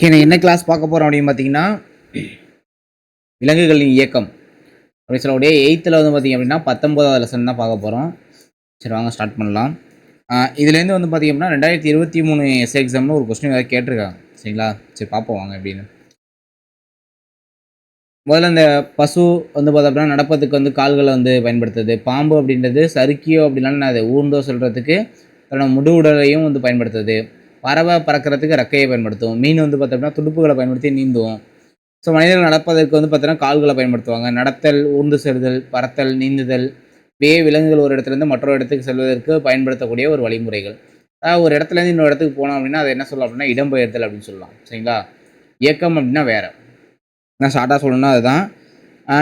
நான் என்ன கிளாஸ் பார்க்க போகிறோம் அப்படின்னு பார்த்தீங்கன்னா, விலங்குகளின் இயக்கம் அப்படின்னு சொல்லக்கூடிய 8th வந்து பார்த்தீங்க அப்படின்னா 19வது லெசன் தான் பார்க்க போகிறோம். சரி வாங்க ஸ்டார்ட் பண்ணலாம். இதுலேருந்து வந்து பார்த்தீங்க அப்படின்னா 2023 எஸ்ஏ எக்ஸாமில் ஒரு கொஸ்டின் வேறு கேட்டிருக்காங்க. சரிங்களா? சரி பார்ப்போம் வாங்க எப்படின்னு. முதல்ல இந்த பசு வந்து பார்த்தோம் அப்படின்னா நடப்பதுக்கு வந்து கால்களை வந்து பயன்படுத்துது. பாம்பு அப்படின்றது சறுக்கியோ அப்படின்னாலும் அதை ஊர்ந்தோ சொல்கிறதுக்கு தன்னோட முழு உடலையும் வந்து பயன்படுத்துது. பறவை பறக்கிறதுக்கு ரெக்கையை பயன்படுத்தும். மீன் வந்து பார்த்தோம்னா துடுப்புகளை பயன்படுத்தி நீந்தும். ஸோ மனிதர்கள் நடப்பதற்கு வந்து பார்த்தீங்கன்னா கால்களை பயன்படுத்துவாங்க. நடத்தல், ஊர்ந்து செல்லுதல், பறத்தல், நீந்துதல், விலங்குகள் ஒரு இடத்துலேருந்து மற்றொரு இடத்துக்கு செல்வதற்கு பயன்படுத்தக்கூடிய ஒரு வழிமுறைகள். ஒரு இடத்துலேருந்து இன்னொரு இடத்துக்கு போனோம் அப்படின்னா அதை என்ன சொல்லலாம் அப்படின்னா இடம்பெயர்தல் அப்படின்னு சொல்லலாம். சரிங்களா? இயக்கம் அப்படின்னா வேறு. நான் ஷார்ட்டாக சொல்லணும்னா அதுதான்.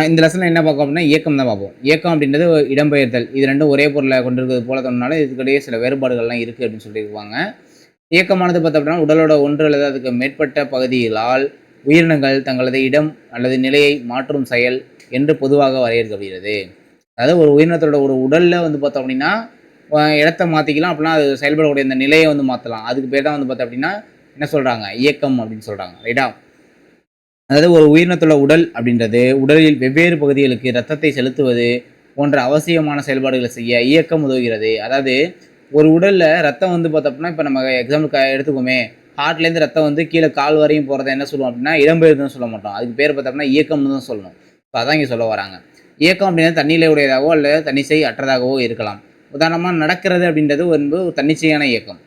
இந்த லெசனில் என்ன பார்ப்போம் அப்படின்னா இயக்கம் தான் பார்ப்போம். இயக்கம் அப்படின்றது இடம்பெயர்தல். இது ரெண்டும் ஒரே பொருளை கொண்டிருக்கிறது போல தோணுனாலும் இதுக்கிடையே சில வேறுபாடுகள்லாம் இருக்குது அப்படின்னு சொல்லியிருப்பாங்க. இயக்கமானது பார்த்தோம் அப்படின்னா உடலோட ஒன்று அல்லது அதுக்கு மேற்பட்ட பகுதிகளால் உயிரினங்கள் தங்களது இடம் அல்லது நிலையை மாற்றும் செயல் என்று பொதுவாக வரையறுக்கப்படுகிறது. அதாவது ஒரு உயிரினத்தோட ஒரு உடலில் வந்து பார்த்தோம் அப்படின்னா இடத்த மாற்றிக்கலாம், அப்படின்னா அது செயல்படக்கூடிய இந்த நிலையை வந்து மாற்றலாம். அதுக்கு பேர் தான் வந்து பார்த்தோம் அப்படின்னா என்ன சொல்கிறாங்க, இயக்கம் அப்படின்னு சொல்கிறாங்க. ரைட்டா? அதாவது ஒரு உயிரினத்தோட உடல் அப்படின்றது உடலில் வெவ்வேறு பகுதிகளுக்கு இரத்தத்தை செலுத்துவது போன்ற அவசியமான செயல்பாடுகளை செய்ய இயக்கம் உதவுகிறது. அதாவது ஒரு உடலில் ரத்தம் வந்து பார்த்தோம்னா இப்போ நம்ம எக்ஸாம்பிளுக்கு எடுத்துக்கோமே, ஹார்ட்லேருந்து ரத்தம் வந்து கீழே கால் வரையும் போகிறத என்ன சொல்லுவோம் அப்படின்னா இடம்பெயர்துன்னு சொல்ல மாட்டோம். அதுக்கு பேர் பார்த்தோம்னா இயக்கம்னு தான் சொல்லணும். இப்போ அதான் இங்கே சொல்ல வராங்க. இயக்கம் அப்படின்றது தன்னிலை உடையதாகவோ அல்லது தன்னிச்சை அற்றதாகவோ இருக்கலாம். உதாரணமாக நடக்கிறது அப்படின்றது வந்து ஒரு தன்னிச்சையான இயக்கம்.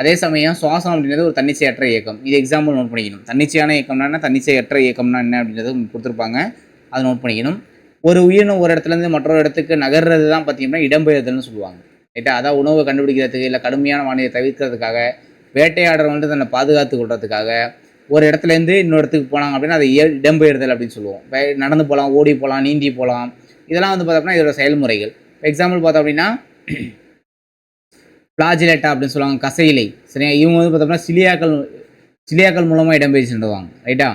அதே சமயம் சுவாசம் அப்படின்றது ஒரு தன்னிச்சையற்ற இயக்கம். இது எக்ஸாம்பிள் நோட் பண்ணிக்கணும். தன்னிச்சையான இயக்கம்னா என்ன, தன்னிச்சையற்ற இயக்கம்னா என்ன அப்படின்றது கொடுத்துருப்பாங்க. அதை நோட் பண்ணிக்கணும். ஒரு உயிரினம் ஒரு இடத்துலேருந்து மற்றொரு இடத்துக்கு நகர்றது தான் பார்த்தீங்கன்னா இடம்பெயர்தல்னு சொல்லுவாங்க. ரைட்டா? அதான் உணவை கண்டுபிடிக்கிறதுக்கு இல்லை கடுமையான வானிலை தவிர்க்கிறதுக்காக, வேட்டையாடுறவங்க வந்து தன்னை பாதுகாத்து கொள்றதுக்காக ஒரு இடத்துலேருந்து இன்னொரு இடத்துக்கு போனாங்க அப்படின்னா அதை இடம்பெயர்தல் அப்படின்னு சொல்லுவோம். நடந்து போகலாம், ஓடி போகலாம், நீந்தி போகலாம். இதெல்லாம் வந்து பார்த்தோம்னா இதோட செயல்முறைகள். எக்ஸாம்பிள் பார்த்தோம் அப்படின்னா பிளாஜிலேட்டா அப்படின்னு சொல்லுவாங்க, கசையிலை. சரியா? இவங்க வந்து பார்த்தோம்னா சிலியாக்கள் மூலமாக இடம்பெயர்ச்சி சென்றுவாங்க. ரைட்டா?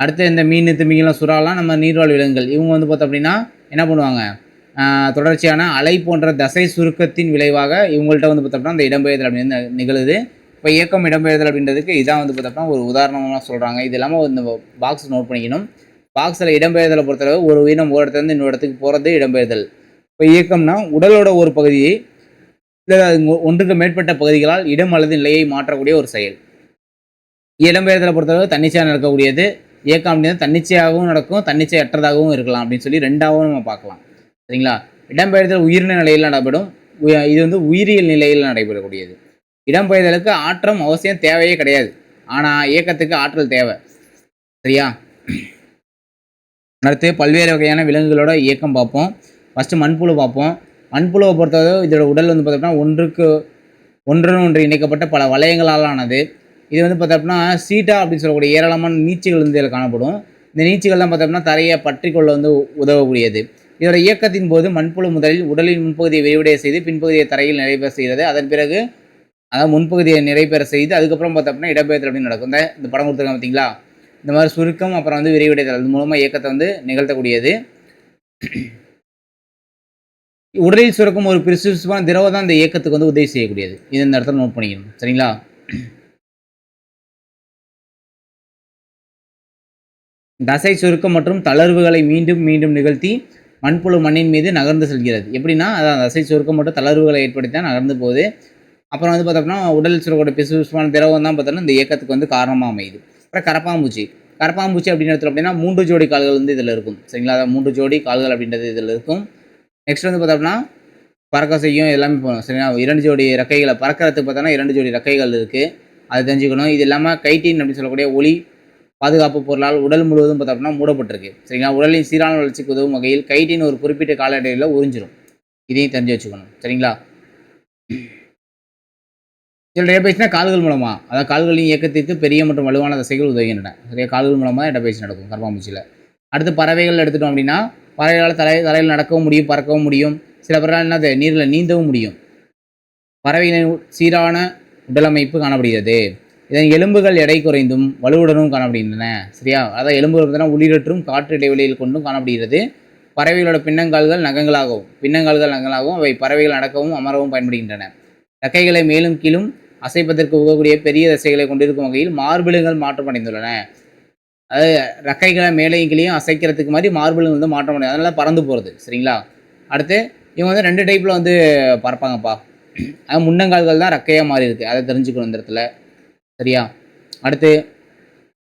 அடுத்து இந்த மீன், திமிங்கலம், சுறாலாம் நம்ம நீர்வாழ் விலங்குகள். இவங்க வந்து பார்த்தோம் அப்படின்னா என்ன பண்ணுவாங்க, தொடர்ச்சியான அலை போன்ற தசை சுருக்கத்தின் விளைவாக இவங்கள்ட்ட வந்து பார்த்தோம்னா அந்த இடம்பெயர்தல் அப்படின்னு நிகழுது. இப்போ இயக்கம் இடம்பெயர்தல் அப்படின்றதுக்கு இதான் வந்து பார்த்தோம்னா ஒரு உதாரணமாக சொல்கிறாங்க. இது இல்லாமல் இந்த பாக்ஸ் நோட் பண்ணிக்கணும். பாக்ஸில் இடம்பெயர்தலை பொறுத்தளவு ஒரு உயிரினம் ஒரு இடத்துலேருந்து இன்னொரு இடத்துக்கு போகிறது இடம்பெயர்தல். இப்போ இயக்கம்னா உடலோட ஒரு பகுதியை ஒன்றுக்கு மேற்பட்ட பகுதிகளால் இடம் அல்லது நிலையை மாற்றக்கூடிய ஒரு செயல். இடம்பெயர்தலை பொறுத்தளவு தன்னிச்சையாக நடக்கக்கூடியது. இயக்கம் அப்படின்றது தன்னிச்சையாகவும் நடக்கும், தன்னிச்சையற்றதாகவும் இருக்கலாம் அப்படின்னு சொல்லி ரெண்டாகவும் நம்ம பார்க்கலாம். சரிங்களா? இடம்பெயர்தல் உயிரின நிலையில் நடைபெறும். இது வந்து உயிரியல் நிலையில் நடைபெறக்கூடியது. இடம்பெயர்தலுக்கு ஆற்றம் அவசியம் தேவையே கிடையாது. ஆனால் இயக்கத்துக்கு ஆற்றல் தேவை. சரியா? அடுத்து பல்வேறு வகையான விலங்குகளோட இயக்கம் பார்ப்போம். ஃபஸ்ட்டு மண்புழு பார்ப்போம். மண்புழுவை பொறுத்தவரை இதோட உடல் வந்து பார்த்தோம்னா ஒன்று இணைக்கப்பட்ட பல வளையங்களால் ஆனது. இது வந்து பார்த்தோம்னா சீட்டா அப்படின்னு சொல்லக்கூடிய ஏராளமான நீட்சிகள் வந்து இதில் காணப்படும். இந்த நீட்சிகள் தான் பார்த்தோம்னா தரையை பற்றி கொள்ள வந்து உதவக்கூடியது. இதோட இயக்கத்தின் போது மண்புழு முதலில் உடலின் முன்பகுதியை விரிவடைய செய்து பின்பகுதியை தரையில் நிறைவேற செய்கிறது. அதன் பிறகு அதாவது முன்பகுதியை நிறைவேற செய்து அதுக்கப்புறம் பார்த்தோம்னா இடம்பெயர்தல் அப்படின்னு நடக்கும். இந்த படம் கொடுத்துருக்காங்க பார்த்தீங்களா? இந்த மாதிரி சுருக்கம் அப்புறம் வந்து விரிவடைதல் அது மூலமாக இயக்கத்தை வந்து நிகழ்த்தக்கூடியது. உடலில் சுரக்கும் ஒரு பிசுபிசுப்பான திரவம் தான் இந்த இயக்கத்துக்கு வந்து உதவி செய்யக்கூடியது. இது இந்த இடத்துல நோட் பண்ணிக்கணும். சரிங்களா? தசை சுருக்கம் மற்றும் தளர்வுகளை மீண்டும் மீண்டும் நிகழ்த்தி மண்புழு மண்ணின் மீது நகர்ந்து செல்கிறது. எப்படின்னா அதான் தசை சுருக்கம் மற்றும் தளர்வுகளை ஏற்படுத்தி தான் நகர்ந்து போகுது. அப்புறம் வந்து பார்த்தோம்னா உடலில் சுரக்கூடிய பிசுபிசுப்பான திரவம் தான் பார்த்தோம்னா இந்த இயக்கத்துக்கு வந்து காரணமாக அமையுது. அப்புறம் கரப்பாம்பூச்சி அப்படின்றது அப்படின்னா 3 ஜோடி கால்கள் வந்து இதில் இருக்கும். சரிங்களா? அதான் 3 ஜோடி கால்கள் அப்படின்றது இதில் இருக்கும். நெக்ஸ்ட் வந்து பார்த்தோம்னா பறக்க செய்யும், எல்லாமே போகணும். சரிங்களா? 2 ஜோடி ரெக்கைகளை பறக்கிறதுக்கு பார்த்தோன்னா 2 ஜோடி ரெக்கைகள் இருக்குது. அதை தெரிஞ்சுக்கணும். இது இல்லாமல் கைட்டின் அப்படின்னு சொல்லக்கூடிய ஒளி பாதுகாப்பு பொருளால் உடல் முழுவதும் பார்த்தோம்னா மூடப்பட்டிருக்கு. சரிங்களா? உடலின் சீரான வளர்ச்சிக்கு உதவும் வகையில் கைட்டின் ஒரு குறிப்பிட்ட கால இடைவெளியில் உறிஞ்சிடும். இதையும் தெரிஞ்சு வச்சுக்கணும். சரிங்களா? இதில் இடப்பெயர்ச்சினா கால்கள் மூலமாக, அதாவது கால்களின் இயக்கத்திற்கு பெரிய மற்றும் வலுவான தசைகள் உதவுகின்றன. சரியா? கால்கள் மூலமாக இடப்பெயர்ச்சி நடக்கும் கரப்பாம்பூச்சியில். அடுத்து பறவைகள் எடுத்துட்டோம் அப்படின்னா பறவைகளால் தரையில் நடக்கவும் முடியும், பறக்கவும் முடியும். சில பறவைகள் என்னது நீரில் நீந்தவும் முடியும். பறவைகளின் சீரான உடலமைப்பு காணப்படுகிறது. இதன் எலும்புகள் எடை குறைந்தும் வலுவுடனும் காணப்படுகின்றன. சரியா? அதாவது எலும்புகள் பார்த்தீங்கன்னா உள்ளிரற்றும் காற்று இடைவெளியில் கொண்டும் காணப்படுகிறது. பறவைகளோட பின்னங்கால்கள் நகங்களாகவும் அவை பறவைகள் நடக்கவும் அமரவும் பயன்படுகின்றன. ரெக்கைகளை மேலும் கீழும் அசைப்பதற்கு உதவக்கூடிய பெரிய தசைகளை கொண்டிருக்கும் வகையில் மார்பில்கள் மாற்றமடைந்துள்ளன. அதாவது ரெக்கைகளை மேலேயும் கீழேயும் அசைக்கிறதுக்கு மாதிரி மார்பில்கள் வந்து மாற்றமடையும், அதனால பறந்து போகிறது. சரிங்களா? அடுத்து இவங்க வந்து 2 டைப்பில் வந்து பறப்பாங்கப்பா. அது முன்னங்கால்கள் தான் ரெக்கையாக மாறி இருக்கு, அதை தெரிஞ்சுக்கணும் இந்த இடத்துல. சரியா? அடுத்து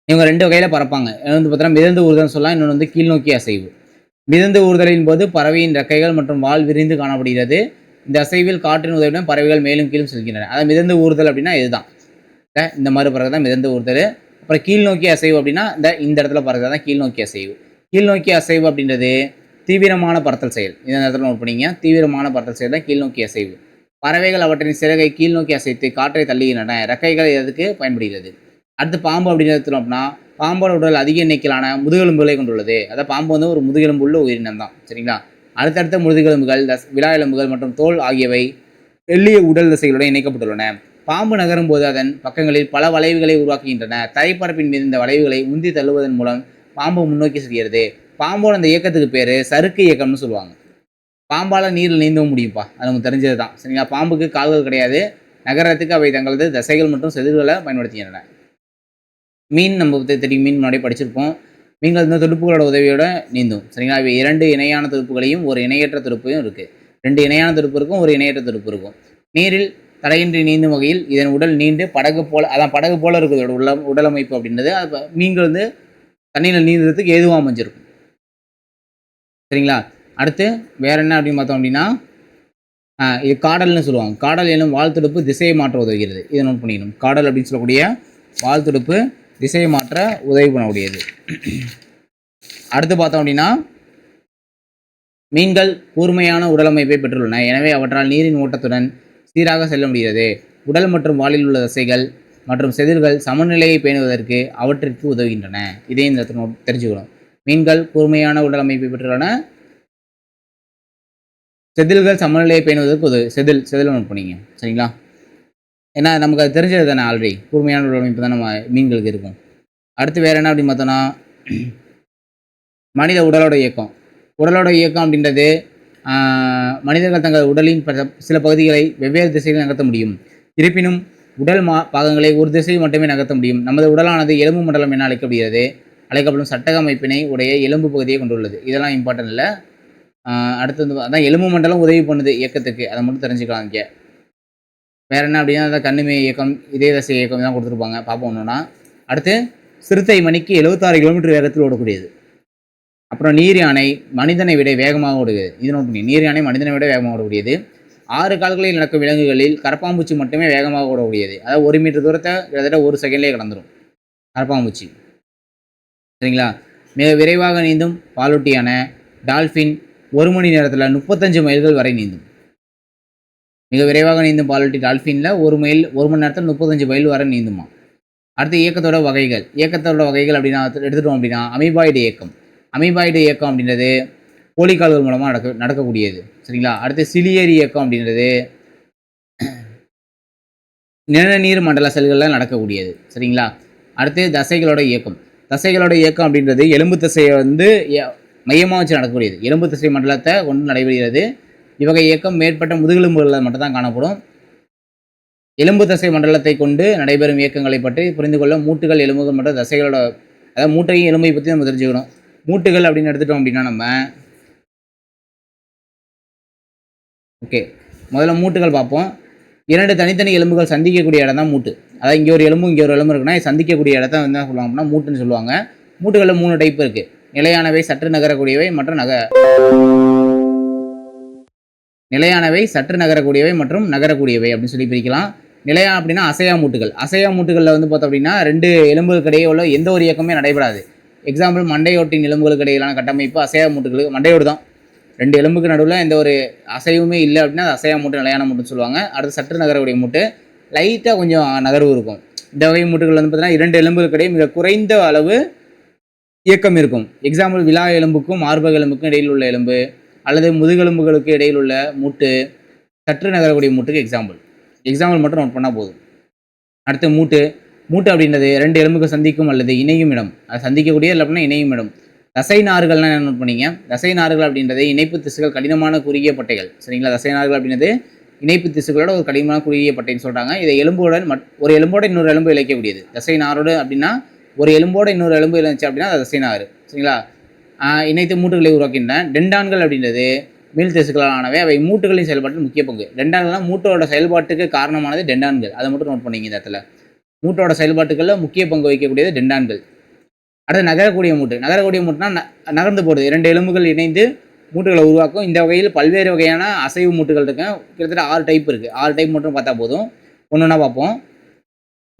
இவங்க 2 வகையில் பறப்பாங்க. வந்து பார்த்தீங்கன்னா மிதந்து ஊர்தல்னு சொல்லலாம், இன்னொன்று வந்து கீழ்நோக்கி அசைவு. மிதந்து ஊர்தலின் போது பறவையின் ரெக்கைகள் மற்றும் வால் விரிந்து காணப்படுகிறது. இந்த அசைவில் காற்றின் உதவியுடன் பறவைகள் மேலும் கீழும் செல்கின்றன. அதாவது மிதந்து ஊர்தல் அப்படின்னா இதுதான், இந்த மாதிரி பறவை தான் மிதந்து ஊர்தல். அப்புறம் கீழ்நோக்கி அசைவு அப்படின்னா இந்த இடத்துல பறக்கிறது தான் கீழ்நோக்கி அசைவு. கீழ்நோக்கி அசைவு அப்படின்றது தீவிரமான பறத்தல் செயல். இந்த இடத்துல நோட் பண்ணிங்க, தீவிரமான பறத்தல் செயல் தான் கீழ்நோக்கி அசைவு. பறவைகள் அவற்றின் சிறகை கீழ்நோக்கி அசைத்து காற்றை தள்ளுகின்றன. ரெக்கைகள் எதுக்கு பயன்படுகிறது? அடுத்து பாம்பு அப்படின்னு எடுத்துட்டோம்னா, பாம்போட உடல் அதிக எண்ணிக்கையிலான முதுகெலும்புகளை கொண்டுள்ளது. அதாவது பாம்பு வந்து ஒரு முதுகெலும்பு உள்ள உயிரினம் தான். சரிங்களா? அடுத்தடுத்த முதுகெலும்புகள், விலா எலும்புகள் மற்றும் தோல் ஆகியவை எளிய உடல் தசைகளுடன் இணைக்கப்பட்டுள்ளன. பாம்பு நகரும் போது அதன் பக்கங்களில் பல வளைவுகளை உருவாக்குகின்றன. தரைப்பரப்பின் மீது இந்த வளைவுகளை உந்தி தள்ளுவதன் மூலம் பாம்பு முன்னோக்கி செல்கிறது. பாம்போட அந்த இயக்கத்துக்கு பேர் சறுக்கு இயக்கம்னு சொல்லுவாங்க. பாம்பால் நீரில் நீந்தவும் முடியும்ப்பா, அது நமக்கு தெரிஞ்சது தான். சரிங்களா? பாம்புக்கு கால்கள் கிடையாது, நகரத்துக்கு அவை தங்களது தசைகள் மற்றும் செதில்களை பயன்படுத்துகின்றன. மீன் நம்ம தெரியும், மீன் முன்னாடி படிச்சிருப்போம். மீன்கள் இந்த துடுப்புகளோட உதவியோட நீந்தும். சரிங்களா? இவை 2 இணையான துடுப்புகளையும் ஒரு இணையற்ற துடுப்பையும் இருக்குது. 2 இணையான துடுப்பு இருக்கும், ஒரு இணையற்ற துடுப்பு இருக்கும். நீரில் தடையின்றி நீந்தும் வகையில் இதன் உடல் நீண்டு படகு போல, அதான் படகு போல இருக்குது உடலமைப்பு அப்படின்றது. அது மீன்கள் வந்து தண்ணியில் நீந்துறதுக்கு ஏதுவாக அமைஞ்சிருக்கும். சரிங்களா? அடுத்து வேற என்ன அப்படின்னு பார்த்தோம் அப்படின்னா, இது காடல்னு சொல்லுவாங்க. காடல் எனும் வால் துடுப்பு திசையை மாற்ற உதவுகிறது. இதை நோட் பண்ணிக்கணும். காடல் அப்படின்னு சொல்லக்கூடிய வால் துடுப்பு திசையை மாற்ற உதவி பண்ணக்கூடியது. அடுத்து பார்த்தோம் அப்படின்னா, மீன்கள் கூர்மையான உடலமைப்பை பெற்றுள்ளன. எனவே அவற்றால் நீரின் ஓட்டத்துடன் சீராக செல்ல முடிகிறது. உடல் மற்றும் வாலில் உள்ள தசைகள் மற்றும் செதில்கள் சமநிலையை பேணுவதற்கு அவற்றிற்கு உதவுகின்றன. இதையும் இந்த தெரிஞ்சுக்கணும். மீன்கள் கூர்மையான உடலமைப்பை பெற்றுள்ளன, செதில்கள் சமநிலையை பேணுவதற்கு செதில் நோட் பண்ணிங்க. சரிங்களா? ஏன்னா நமக்கு அது தெரிஞ்சது தானே, ஆல்ரெடி கூர்மையான உடலமைப்பு தான் நம்ம மீன்களுக்கு இருக்கும். அடுத்து வேறு என்ன அப்படின்னு பார்த்தோன்னா, மனித உடலோட இயக்கம். உடலோட இயக்கம் அப்படின்றது மனிதர்கள் தங்கள் உடலின் சில பகுதிகளை வெவ்வேறு திசைகளில் நகர்த்த முடியும். இருப்பினும் உடல் பாகங்களை ஒரு திசையில் மட்டுமே நகர்த்த முடியும். நமது உடலானது எலும்பு மண்டலம் என அழைக்கப்படும் சட்டக அமைப்பினை உடைய எலும்பு பகுதியை கொண்டுள்ளது. இதெல்லாம் இம்பார்ட்டன்ட் இல்லை. அடுத்து வந்து அதான் எலும்பு மண்டலம் உதவி பண்ணுது இயக்கத்துக்கு, அதை மட்டும் தெரிஞ்சுக்கலாம். இங்கே வேறு என்ன அப்படின்னா, அதான் கண்ணுமே இயக்கம், இதய தசை இயக்கம் தான் கொடுத்துருப்பாங்க. பார்ப்போம் ஒன்றுனா. அடுத்து சிறுத்தை மணிக்கு 76 கிலோமீட்டர் வேகத்தில் ஓடக்கூடியது. அப்புறம் நீர் யானை மனிதனை விட வேகமாக ஓடுகிறது. இது நோட் பண்ணி, நீர் யானை மனிதனை விட வேகமாக ஓடக்கூடியது. 6 கால்களில் நடக்கும் விலங்குகளில் கரப்பாம்பூச்சி மட்டுமே வேகமாக ஓடக்கூடியது. அதாவது 1 மீட்டர் தூரத்தை கிட்டத்தட்ட 1 செகண்ட்லேயே கடந்துடும் கரப்பாம்பூச்சி. சரிங்களா? மிக விரைவாக நீந்தும் பாலூட்டியான டால்ஃபின் 1 மணி நேரத்தில் 35 மைல்கள் வரை நீந்தும். மிக விரைவாக நீந்தும் பாலூட்டி டால்ஃபினில் 1 மணி நேரத்தில் 35 மைல் வரை நீந்துமா. அடுத்து இயக்கத்தோட வகைகள் அப்படின்னா எடுத்துட்டோம் அப்படின்னா, அமீபாய்டு இயக்கம். அமீபாய்டு இயக்கம் அப்படின்றது கோழிக்கால்கள் மூலமாக நடக்கக்கூடியது. சரிங்களா? அடுத்து சிலியரி இயக்கம் அப்படின்றது நிணநீர் மண்டல செல்களில் நடக்கக்கூடியது. சரிங்களா? அடுத்து தசைகளோட இயக்கம் அப்படின்றது எலும்பு தசையை வந்து மையமாக வச்சு நடக்கக்கூடியது. எலும்பு தசை மண்டலத்தை கொண்டு நடைபெறுகிறது. இவ்வகை இயக்கம் மேற்பட்ட முதுகெலும்புகளில் மட்டும்தான் காணப்படும். எலும்பு தசை மண்டலத்தை கொண்டு நடைபெறும் இயக்கங்களை பற்றி புரிந்து கொள்ள மூட்டுகள், எலும்புகள் மற்றும் தசைகளோட, அதாவது மூட்டையும் எலும்பை பற்றி நம்ம தெரிஞ்சுக்கணும். மூட்டுகள் அப்படின்னு எடுத்துட்டோம் அப்படின்னா நம்ம முதல்ல மூட்டுகள் பார்ப்போம். 2 தனித்தனி எலும்புகள் சந்திக்கக்கூடிய இடம் தான் மூட்டு. அதாவது இங்கே ஒரு எலும்பு இங்கே ஒரு எலும்பு இருக்குன்னா சந்திக்கக்கூடிய இடத்த வந்து என்ன சொல்லுவாங்க அப்படின்னா மூட்டுன்னு சொல்லுவாங்க. மூட்டுகளில் 3 டைப் இருக்குது. நிலையானவை, சற்று நகரக்கூடியவை மற்றும் நகரக்கூடியவை அப்படின்னு சொல்லி பிரிக்கலாம். நிலையா அப்படின்னா அசையா மூட்டுகளில் வந்து பார்த்தோம் அப்படின்னா 2 எலும்புகளுக்கு இடையே உள்ள எந்த ஒரு இயக்கமே நடைபெறாது. எக்ஸாம்பிள், மண்டையோட்டின் எலும்புகளுக்கு இடையிலான கட்டமைப்பு அசையா மூட்டுகளுக்கு, மண்டையோடு தான் 2 எலும்புக்கு நடுவில் எந்த ஒரு அசைவுமே இல்லை அப்படின்னா அது அசையா மூட்டு, நிலையான மூட்டுன்னு சொல்லுவாங்க. அடுத்து சற்று நகரக்கூடிய மூட்டு, லைட்டாக கொஞ்சம் நகர்வு இருக்கும். இந்த வகை மூட்டுகள் வந்து பார்த்தீங்கன்னா 2 எலும்புகளுக்கு இடையே மிக குறைந்த அளவு இயக்கம் இருக்கும். எக்ஸாம்பிள், விலா எலும்புக்கும் மார்பக எலும்புக்கும் இடையில் உள்ள எலும்பு, அல்லது முதுகெலும்புகளுக்கு இடையில் உள்ள மூட்டு, சற்று நகரக்கூடிய மூட்டுக்கு எக்ஸாம்பிள் மட்டும் நோட் பண்ணால் போதும். அடுத்து மூட்டு அப்படின்றது 2 எலும்புகள் சந்திக்கும் அல்லது இணையும் இடம். அது சந்திக்கக்கூடிய இல்லை அப்படின்னா இணையும் இடம். தசை நார்கள்லாம் என்ன நோட் பண்ணிங்க. தசை நார்கள் அப்படின்றது இணைப்பு திசுகள், கடினமான குறுகிய பட்டைகள். சரிங்களா? தசை நார்கள் அப்படின்றது இணைப்பு திசுக்களோட ஒரு கடினமான குறுகிய பட்டைன்னு சொல்கிறாங்க. இதை எலும்போட ஒரு எலும்போட இன்னொரு எலும்பு இழைக்கக்கூடியது. தசை நாரோடு அப்படின்னா ஒரு எலும்போட இன்னொரு எலும்பு இணைச்சு அப்படின்னா அது தசை நார். சரிங்களா? இணைத்து மூட்டுகளை உருவாக்கின்றன. டெண்டான்கள் அப்படின்றது மீள் திசுக்களால் ஆனவை. அவை மூட்டுகளின் செயல்பாட்டில் முக்கிய பங்கு. டெண்டான்கள்லாம் மூட்டோட செயல்பாட்டுக்கு காரணமானது டெண்டான்கள். அதை மட்டும் நோட் பண்ணிங்க இந்த இடத்துல. மூட்டோட செயல்பாட்டுகளில் முக்கிய பங்கு வகிக்கக்கூடியது டெண்டான்கள். அடுத்து நகரக்கூடிய மூட்டு. நகரக்கூடிய மூட்டுனா நகர்ந்து போடுது. 2 எலும்புகள் இணைந்து மூட்டுகளை உருவாக்கும். இந்த வகையில் பல்வேறு வகையான அசைவு மூட்டுகள் இருக்கு. கிட்டத்தட்ட 6 டைப் இருக்குது. 6 டைப் மட்டும் பார்த்தா போதும். ஒன்று பார்ப்போம்.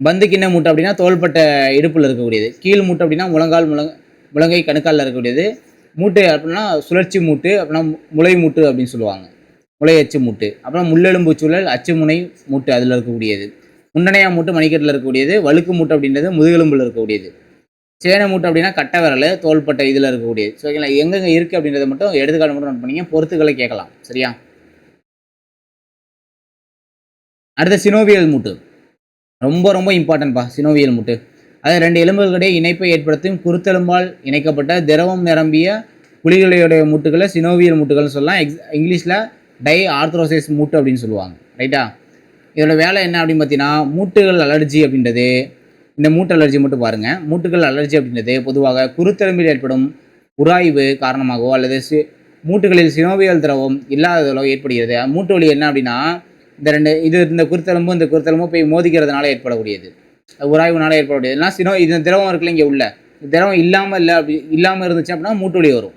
பந்து கிண்ண மூட்டு அப்படின்னா தோள்பட்ட இடுப்பில் இருக்கக்கூடியது. கீழ் மூட்டு அப்படின்னா முழங்கால் முழங்கை கணுக்காலில் இருக்கக்கூடியது. மூட்டு அப்படின்னா சுழற்சி மூட்டு அப்படின்னா முளை மூட்டு அப்படின்னு சொல்லுவாங்க. முளை அச்சு மூட்டு. அப்புறம் முள்ளெலும்பு சூழல் அச்சு முனை மூட்டு அதில் இருக்கக்கூடியது. முண்டனையா மூட்டு மணிக்கட்டில் இருக்கக்கூடியது. வழுக்கு மூட்டு அப்படின்றது முதுகெலும்பில் இருக்கக்கூடியது. சேனை மூட்டு அப்படின்னா கட்டை விரல் தோள்பட்ட இதில் இருக்கக்கூடியது. ஸோ ஓகேங்களா? எங்கெங்கே இருக்குது அப்படின்றத மட்டும் எடுத்துக்காட்டு மட்டும் நோட் பண்ணிங்க. பொறுத்துக்களை கேட்கலாம். சரியா? அடுத்த சினோவியல் மூட்டு ரொம்ப ரொம்ப இம்பார்ட்டன்ட்பா. சினோவியல் மூட்டு அது 2 எலும்புகளிடையே இணைப்பை ஏற்படுத்தும் குருத்தெலும்பால் இணைக்கப்பட்ட திரவம் நிரம்பிய குழிகளுடைய மூட்டுகளை சினோவியல் மூட்டுகள்னு சொல்லலாம். இங்கிலீஷில் டை ஆர்த்ரோசைஸ் மூட்டு அப்படின்னு சொல்லுவாங்க. ரைட்டா? இதோட வேலை என்ன அப்படின்னு பார்த்தீங்கன்னா மூட்டுகள் அலர்ஜி அப்படின்றது இந்த மூட்டு அலர்ஜி மட்டும் பாருங்கள். மூட்டுகள் அலர்ஜி அப்படின்றது பொதுவாக குருத்தெலும்பில் ஏற்படும் உராய்வு காரணமாகவோ அல்லது மூட்டுகளில் சினோவியல் திரவம் இல்லாததாலோ ஏற்படுகிறது. மூட்டு வலி என்ன அப்படின்னா இந்த குருத்தெலும்பும் இந்த குருத்தெலும்பும் போய் மோதிக்கிறதுனால ஏற்படக்கூடியது. உராய்வுனால ஏற்படக்கூடியது. இல்லைனா இது திரவம் இருக்குல்ல இங்கே உள்ள திரவம் இல்லாமல் இருந்துச்சு அப்படின்னா மூட்டு வலி வரும்.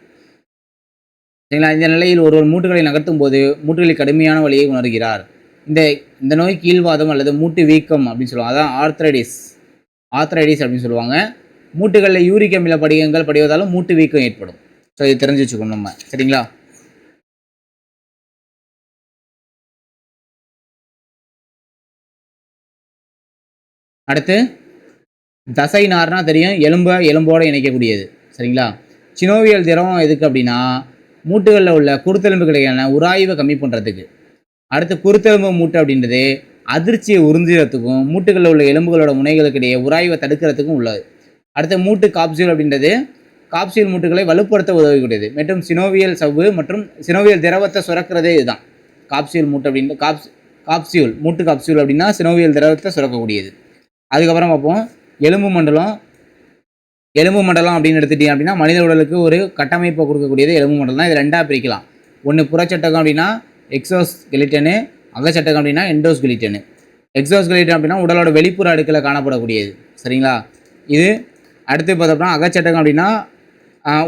சரிங்களா? இந்த நிலையில் ஒருவர் மூட்டுகளை நகர்த்தும் போது மூட்டுகளில் கடுமையான வலியை உணர்கிறார். இந்த நோய் கீழ்வாதம் அல்லது மூட்டு வீக்கம் அப்படின்னு சொல்லுவாங்க. அதான் ஆர்த்ரைடிஸ் அப்படின்னு சொல்லுவாங்க. மூட்டுகளில் யூரிக் அமில படிகங்கள் படிவதாலும் மூட்டு வீக்கம் ஏற்படும். ஸோ இது தெரிஞ்சு வச்சுக்கணும் நம்ம. சரிங்களா? அடுத்து தசை நார்னா தெரியும். எலும்போடு இணைக்கக்கூடியது. சரிங்களா? சினோவியல் திரவம் எதுக்கு அப்படின்னா மூட்டுகளில் உள்ள குருத்தெலும்புகளுக்கான உராய்வை கம்மி பண்ணுறதுக்கு. அடுத்து குருத்தெலும்பு மூட்டு அப்படின்றது அதிர்ச்சியை உறிஞ்சுறதுக்கும் மூட்டுகளில் உள்ள எலும்புகளோட முனைகளுக்கு இடையே உராய்வை தடுக்கிறதுக்கும் உள்ளது. அடுத்த மூட்டு காப்சியூல் அப்படின்றது காப்சியூல் மூட்டுகளை வலுப்படுத்த உதவக்கூடியது. மற்றும் சினோவியல் சவ்வு மற்றும் சினோவியல் திரவத்தை சுரக்கிறதே இதுதான். காப்சியூல் மூட்டு அப்படின்றது காப்சியூல் மூட்டு காப்சியூல் அப்படின்னா சினோவியல் திரவத்தை சுரக்கக்கூடியது. அதுக்கப்புறம் பார்ப்போம் எலும்பு மண்டலம் அப்படின்னு எடுத்துட்டீங்க அப்படின்னா மனித உடலுக்கு ஒரு கட்டமைப்பை கொடுக்கக்கூடியது எலும்பு மண்டலம் தான். இது 2ஆக பிரிக்கலாம். ஒன்று புறச்சட்டகம் அப்படின்னா எக்ஸோஸ்கெலிட்டனு, அகச்சட்டகம் அப்படின்னா எண்டோஸ்கெலிட்டனு. எக்ஸோஸ்கெலிட்டன் அப்படின்னா உடலோட வெளிப்புற அடுக்கில் காணப்படக்கூடியது. சரிங்களா? இது அடுத்து பார்த்தோம்னா அகச்சட்டகம் அப்படின்னா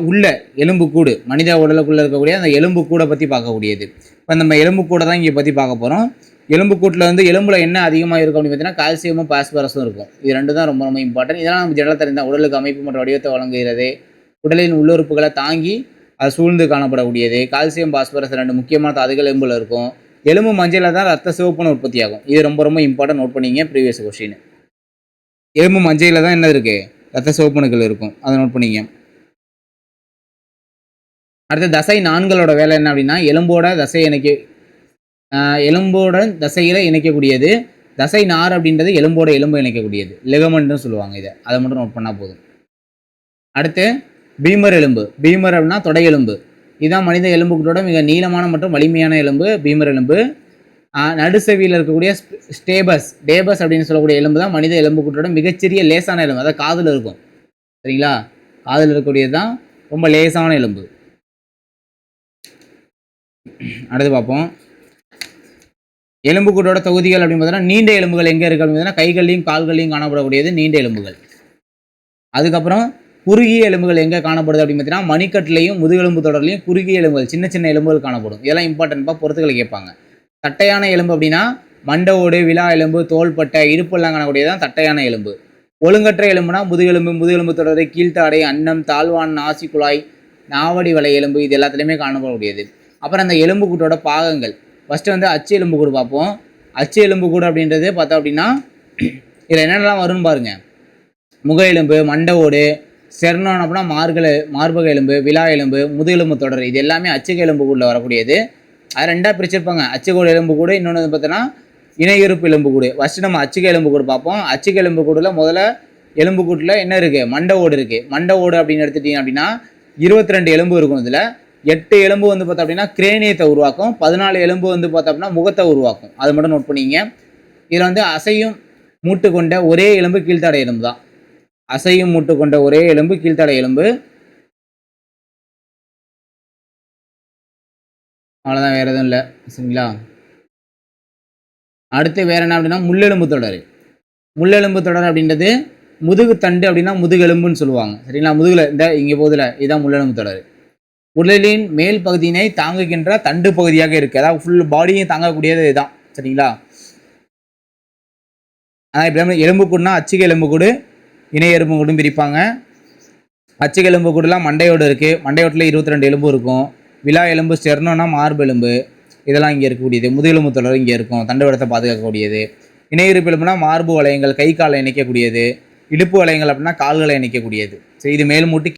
உள்ள எலும்புக்கூடு மனித உடலுக்குள்ளே இருக்கக்கூடிய அந்த எலும்புக்கூடை பற்றி பார்க்கக்கூடியது. இப்போ நம்ம எலும்புக்கூடை தான் இங்கே பற்றி பார்க்க போகிறோம். எலும்புக்கூட்டில் எலும்பில் என்ன அதிகமாக இருக்கும் அப்படின்னு பார்த்தீங்கன்னா கால்சியமும் பாஸ்பரஸும் இருக்கும். இது 2 தான் ரொம்ப ரொம்ப இம்பார்ட்டன்ட். இதெல்லாம் நம்ம ஜெனரலாக தெரிந்தால் உடலுக்கு அமைப்பு மற்றும் வடிவத்தை வழங்குகிறது. உடலின் உள்ளுறுப்புகளை தாங்கி அது சூழ்ந்து காணப்படக்கூடியது. கால்சியம் பாஸ்பரஸ் 2 முக்கியமான தாதுகள் எலும்பில் இருக்கும். எலும்பு மஞ்சளில் தான் ரத்த சிவப்புன்னு உற்பத்தி ஆகும். இது ரொம்ப ரொம்ப இம்பார்ட்டன்ட். நோட் பண்ணிங்க. ப்ரீவியஸ் கொஸ்டின் எலும்பு மஞ்சளில் தான் என்ன இருக்குது ரத்த சிவப்பணுக்கள் இருக்கும். அதை நோட் பண்ணிங்க. அடுத்து தசை நான்களோட வேலை என்ன அப்படின்னா எலும்போட தசையில் இணைக்கக்கூடியது. தசை நார் அப்படின்றது எலும்போட எலும்பு இணைக்கக்கூடியது. லெகமெண்ட்னு சொல்லுவாங்க. அதை மட்டும் நோட் பண்ணால் போதும். அடுத்து பீமர் எலும்பு. பீமர் அப்படின்னா தொடை எலும்பு. இதுதான் மனித எலும்புக்கூட்டோட மிக நீளமான மற்றும் வலிமையான எலும்பு பீமர் எலும்பு. நடுசெவியில் இருக்கக்கூடிய டேபஸ் அப்படின்னு சொல்லக்கூடிய எலும்பு தான் மனித எலும்புக்கூட்டோட மிகச்சிறிய லேசான எலும்பு. அதாவது காதில் இருக்கும். சரிங்களா? காதில் இருக்கக்கூடியது தான் ரொம்ப லேசான எலும்பு. அடுத்து பார்ப்போம் எலும்புக்கூட்டோட தொகுதிகள் அப்படின்னு பார்த்தீங்கன்னா நீண்ட எலும்புகள் எங்கே இருக்குது அப்படின்னு பார்த்தீங்கன்னா கைகள்லையும் கால்கள்லையும் காணப்படக்கூடியது நீண்ட எலும்புகள். அதுக்கப்புறம் குறுகிய எலும்புகள் எங்கே காணப்படுது அப்படின்னு பார்த்தீங்கன்னா மணிக்கட்டிலையும் முதுகெலும்பு தொடர்லையும் குறுகிய எலும்புகள் சின்ன சின்ன எலும்புகள் காணப்படும். இதெல்லாம் இம்பார்ட்டன்ட்பாக பொறுத்துக்களை கேட்பாங்க. தட்டையான எலும்பு அப்படின்னா மண்டவோடு விழா எலும்பு தோள்பட்டை இடுப்பெல்லாம் காணக்கூடியதான் தட்டையான எலும்பு. ஒழுங்கற்ற எலும்புனா முதுகெலும்பு தொடர் கீழ்த்தாடை அன்னம் தாழ்வான் நாசி குழாய் நாவடி வலை எலும்பு இது எல்லாத்துலேயுமே காணப்படக்கூடியது. அப்புறம் அந்த எலும்புக்கூட்டோட பாகங்கள் ஃபஸ்ட்டு அச்சு எலும்புக்கூடு பார்ப்போம். அச்சு எலும்புக்கூடு அப்படின்றது பார்த்தோம் அப்படின்னா இதில் என்னென்னலாம் வரும்னு பாருங்கள். முக எலும்பு மண்டவோடு செர்னான் அப்படின்னா மார்பக எலும்பு விழா எலும்பு முதுகெலும்பு தொடர் இது எல்லாமே அச்சுக எலும்புக்கூடில் வரக்கூடியது. அது 2ஆக பிரிச்சிருப்பாங்க. அச்சுக்கூடு எலும்புக்கூடு இன்னொன்று பார்த்தோன்னா இணையுறுப்பு எலும்புக்கூடு. ஃபஸ்ட்டு நம்ம அச்சுக எலும்புக்கூடு பார்ப்போம். அச்சுக எலும்புக்கூடில் முதல்ல எலும்புக்கூட்டில் என்ன இருக்குது மண்டவோடு இருக்குது. மண்டவோடு அப்படின்னு எடுத்துட்டிங்க அப்படின்னா 22 எலும்பு இருக்கும். இதில் 8 எலும்பு வந்து பார்த்தோம் அப்படின்னா கிரேனியத்தை உருவாக்கும். 14 எலும்பு வந்து பார்த்தோம் அப்படின்னா முகத்தை உருவாக்கும். அதை மட்டும் நோட் பண்ணிங்க. இதில் வந்து அசையும் மூட்டு கொண்ட ஒரே எலும்பு கீழ்த்தடை எலும்பு தான். அசையும் மூட்டு கொண்ட ஒரே எலும்பு கீழ்த்தடை எலும்பு. அவ்வளோதான், வேற எதுவும் இல்லை. சரிங்களா? அடுத்து வேற என்ன அப்படின்னா முள்ளெலும்பு தொடர். முள்ளெலும்பு தொடர் அப்படின்றது முதுகு தண்டு அப்படின்னா முதுகெலும்புன்னு சொல்லுவாங்க. சரிங்களா? முதுகுல இந்த இங்கே போதில் இதுதான் முள்ளெலும்பு தொடர். உடலின் மேல் பகுதியினை தாங்குகின்ற தண்டு பகுதியாக இருக்கு. அதாவது ஃபுல் பாடியும் தாங்கக்கூடியது இதுதான். சரிங்களா? இப்போ எலும்புக்கூடுனா அச்சுக எலும்புக்கூடு, இணை எலும்புக்கூடும் பிரிப்பாங்க. அச்சுக எலும்புக்கூடுலாம் மண்டையோடு இருக்குது. மண்டையோட்டில் 22 எலும்பு இருக்கும். விலா எலும்பு ஸ்டெர்னோனா மார்பு எலும்பு, இதெல்லாம் இங்கே இருக்கக்கூடியது. முதுகெலும்பு தொடர் இங்கே இருக்கும், தண்டுவடத்தை பாதுகாக்கக்கூடியது. இணையிருப்பு எலும்புனா மார்பு வளையங்கள், கை காலை இணைக்கக்கூடியது. இடுப்பு வளையங்கள் அப்படின்னா கால்களை இணைக்கக்கூடியது. சரி, இது மேல் மூட்டு